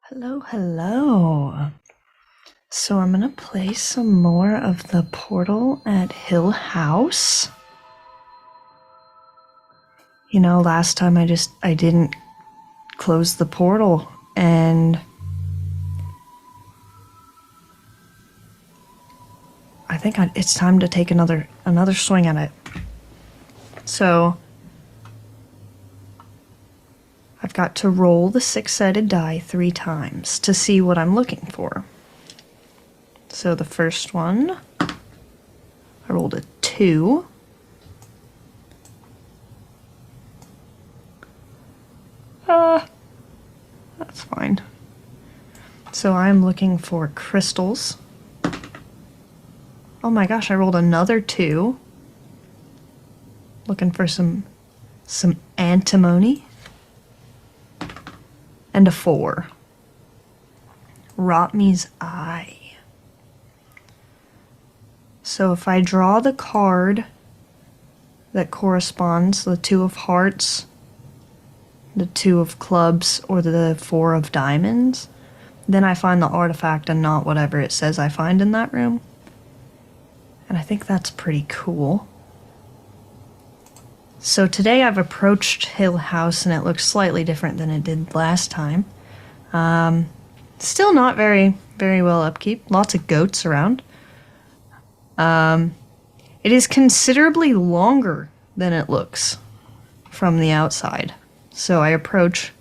Hello, hello. So I'm gonna play some more of the Portal at Hill House. You know, last time I didn't close the portal and I think it's time to take another swing at it. So I've got to roll the six-sided die 3 times to see what I'm looking for. So the first one, I rolled a 2. That's fine. So I'm looking for crystals. Oh my gosh, I rolled another 2. Looking for some antimony. And a 4. Rotme's Eye. So if I draw the card that corresponds, the 2 of hearts, the 2 of clubs, or the 4 of diamonds, then I find the artifact and not whatever it says I find in that room. And I think that's pretty cool. So today I've approached Hill House and it looks slightly different than it did last time. Still not very well upkeep. Lots of goats around. It is considerably longer than it looks from the outside. So I approach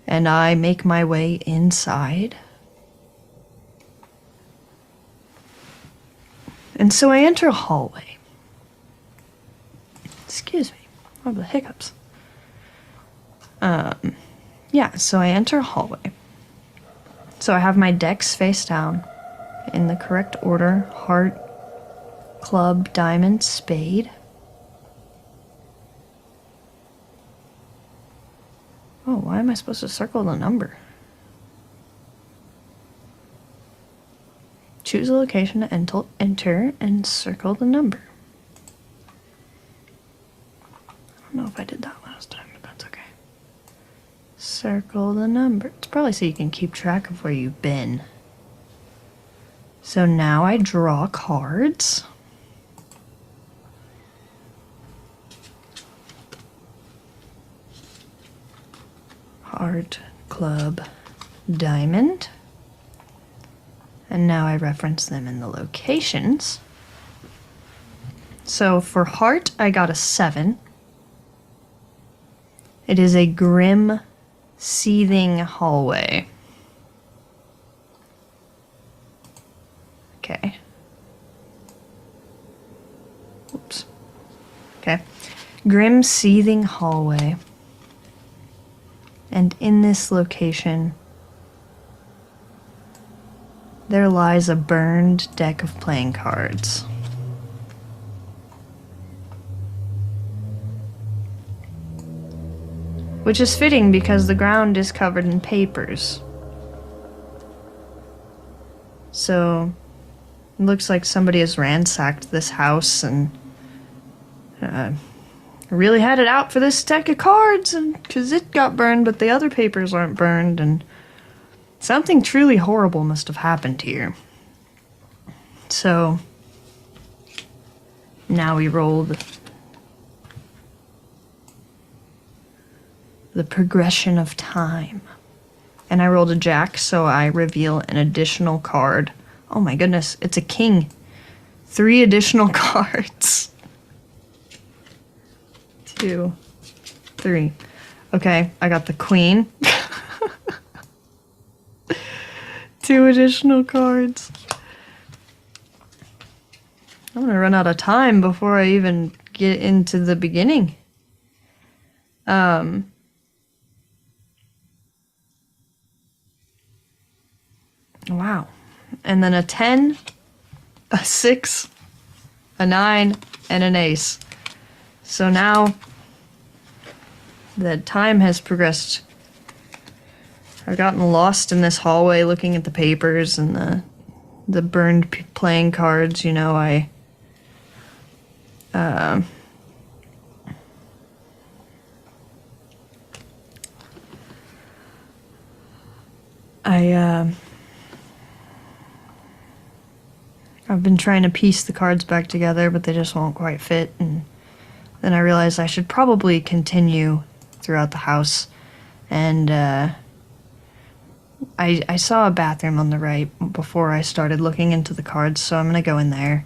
and I make my way inside. And so I enter a hallway. Excuse me, I have the hiccups. Yeah, so I enter a hallway. So I have my decks face down in the correct order: heart, club, diamond, spade. Oh, why am I supposed to circle the number? Choose a location to enter and circle the number. I don't know if I did that last time, but that's okay. Circle the number. It's probably so you can keep track of where you've been. So now I draw cards. Heart, club, diamond. And now I reference them in the locations. So for heart, I got a 7. It is a grim, seething hallway. Okay. Oops. Okay. Grim, seething hallway. And in this location, there lies a burned deck of playing cards. Which is fitting because the ground is covered in papers. So, it looks like somebody has ransacked this house and really had it out for this deck of cards, and because it got burned, but the other papers aren't burned, and something truly horrible must have happened here. So, now we roll the progression of time. And I rolled a jack, so I reveal an additional card. Oh my goodness, it's a king. 3 additional cards. 2, 3. Okay, I got the queen. 2 additional cards. I'm gonna run out of time before I even get into the beginning. Wow. And then a 10, a 6, a 9, and an ace. So now the time has progressed. I've gotten lost in this hallway looking at the papers and the burned playing cards. You know, I I've been trying to piece the cards back together, but they just won't quite fit, and then I realized I should probably continue throughout the house, and I saw a bathroom on the right before I started looking into the cards, so I'm gonna go in there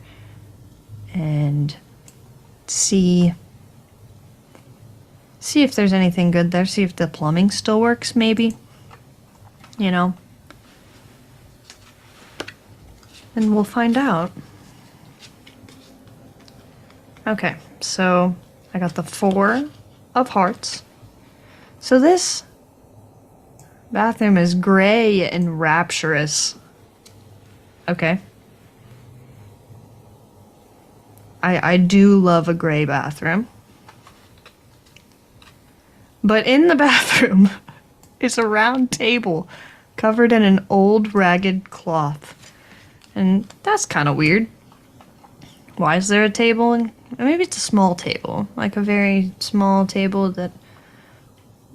and see if there's anything good there, see if the plumbing still works, maybe, you know, and we'll find out. Okay, so I got the 4 of hearts. So this bathroom is gray and rapturous. Okay. I do love a gray bathroom. But in the bathroom is a round table covered in an old ragged cloth. And that's kind of weird. Why is there a table? And maybe it's a small table, like a very small table that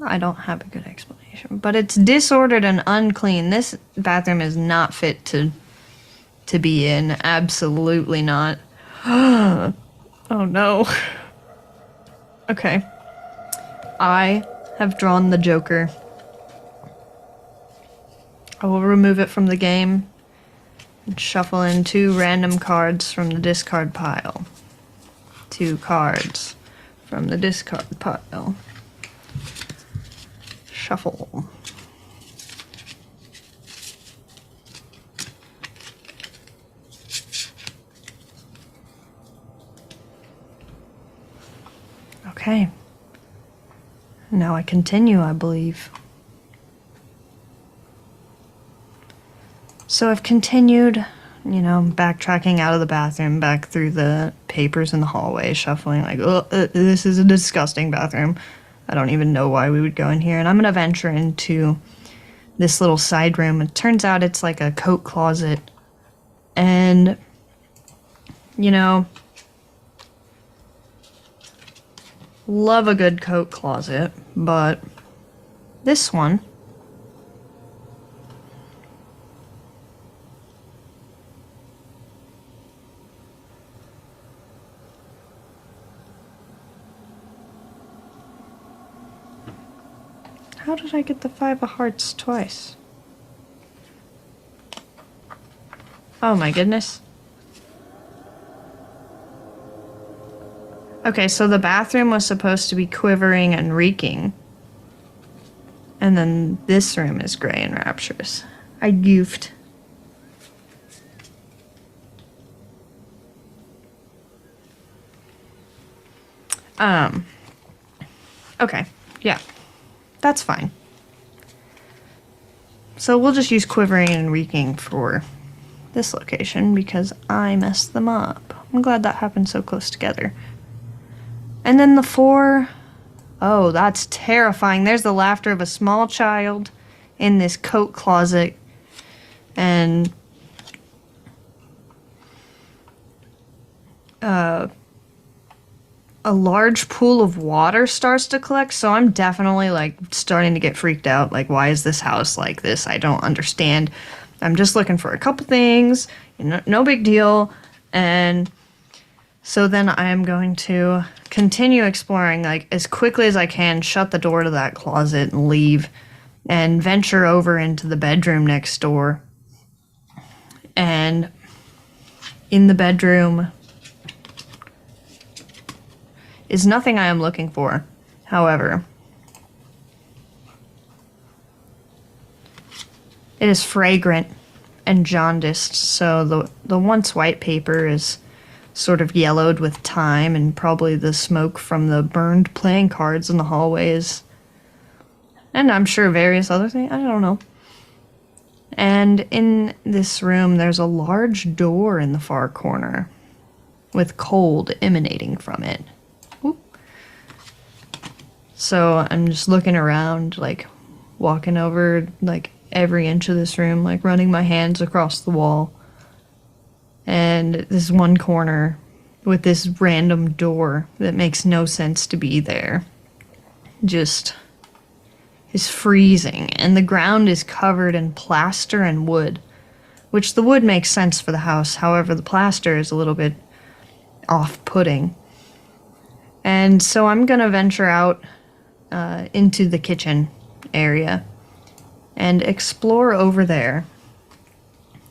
I don't have a good explanation. But it's disordered and unclean. This bathroom is not fit to be in. Absolutely not. Oh no. Okay. I have drawn the Joker. I will remove it from the game and shuffle in 2 random cards from the discard pile. 2 cards from the discard pile. Shuffle. Okay. Now I continue, I believe. So I've continued, you know, backtracking out of the bathroom, back through the papers in the hallway, shuffling like, oh, this is a disgusting bathroom. I don't even know why we would go in here. And I'm going to venture into this little side room. It turns out it's like a coat closet. And, you know, love a good coat closet, but this one how did I get the 5 of hearts twice? Oh my goodness. Okay, so the bathroom was supposed to be quivering and reeking. And then this room is gray and rapturous. I goofed. Okay, yeah. That's fine. So we'll just use quivering and reeking for this location because I messed them up. I'm glad that happened so close together. And then the 4, oh, that's terrifying. There's the laughter of a small child in this coat closet. And a large pool of water starts to collect, so I'm definitely, like, starting to get freaked out. Like, why is this house like this? I don't understand. I'm just looking for a couple things, no big deal, and so then I'm going to continue exploring, like, as quickly as I can, shut the door to that closet and leave, and venture over into the bedroom next door. And in the bedroom is nothing I am looking for. However, it is fragrant and jaundiced, so the once white paper is sort of yellowed with time, and probably the smoke from the burned playing cards in the hallways, and I'm sure various other things, I don't know. And in this room, there's a large door in the far corner with cold emanating from it. Whoop. So I'm just looking around, like walking over like every inch of this room, like running my hands across the wall. And this one corner with this random door that makes no sense to be there just is freezing, and the ground is covered in plaster and wood, which the wood makes sense for the house. However, the plaster is a little bit off-putting. And so I'm gonna venture out into the kitchen area and explore over there.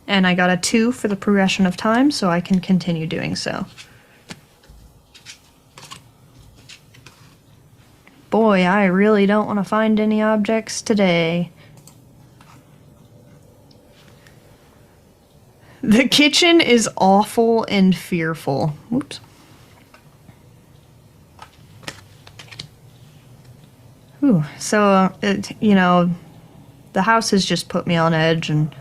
And I got a 2 for the progression of time, so I can continue doing so. Boy, I really don't want to find any objects today. The kitchen is awful and fearful. Oops. Ooh, so, the house has just put me on edge, and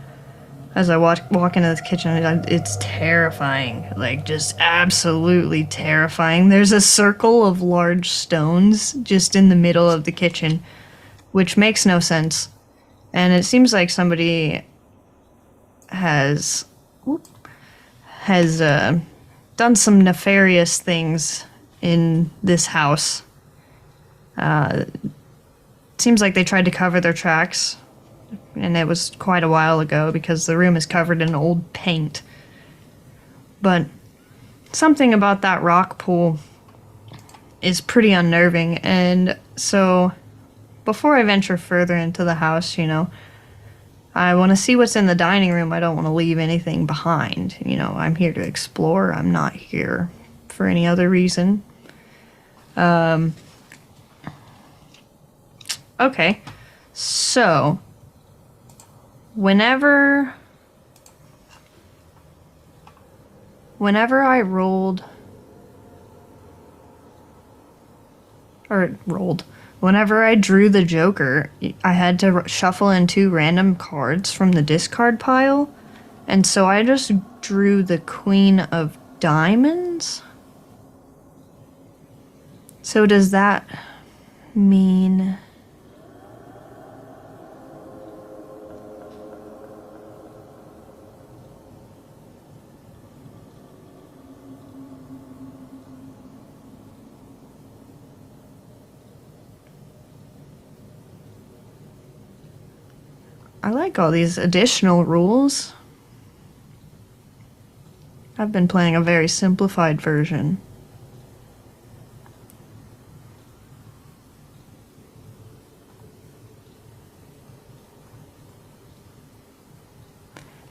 as I walk into the kitchen, it's terrifying. Like, just absolutely terrifying. There's a circle of large stones just in the middle of the kitchen, which makes no sense. And it seems like somebody has done some nefarious things in this house. Seems like they tried to cover their tracks, and it was quite a while ago because the room is covered in old paint. But something about that rock pool is pretty unnerving, and so before I venture further into the house, I want to see what's in the dining room. I don't want to leave anything behind. I'm here to explore. I'm not here for any other reason. Okay, so whenever I whenever I drew the Joker, I had to shuffle in 2 random cards from the discard pile, and so I just drew the Queen of Diamonds. So does that mean... I like all these additional rules. I've been playing a very simplified version.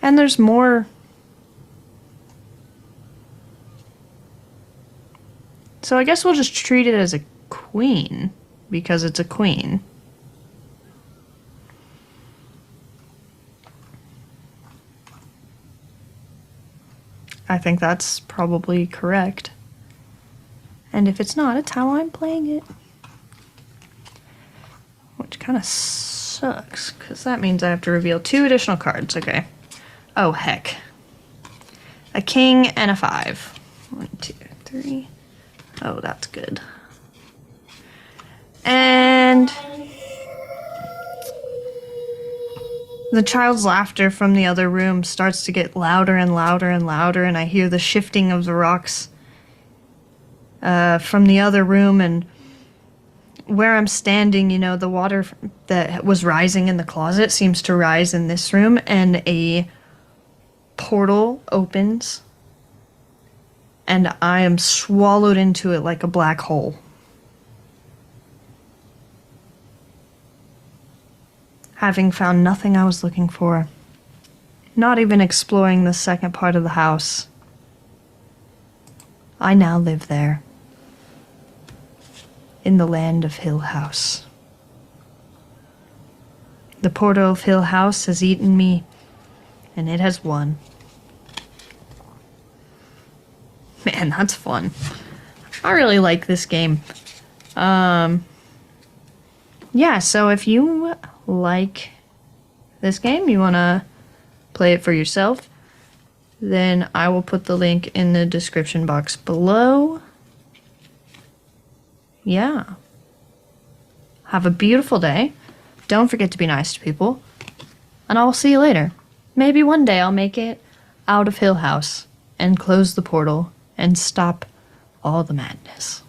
And there's more. So I guess we'll just treat it as a queen, because it's a queen. I think that's probably correct. And if it's not, it's how I'm playing it. Which kind of sucks, because that means I have to reveal 2 additional cards. Okay. Oh, heck. A king and a 5. 1, 2, 3. Oh, that's good. And... the child's laughter from the other room starts to get louder and louder and louder, and I hear the shifting of the rocks from the other room, and where I'm standing, the water that was rising in the closet seems to rise in this room, and a portal opens, and I am swallowed into it like a black hole. Having found nothing I was looking for, not even exploring the second part of the house, I now live there, in the land of Hill House. The portal of Hill House has eaten me, and it has won. Man, that's fun. I really like this game. Yeah, so if you like this game, you want to play it for yourself, then I will put the link in the description box below. Yeah. Have a beautiful day. Don't forget to be nice to people. And I'll see you later. Maybe one day I'll make it out of Hill House and close the portal and stop all the madness.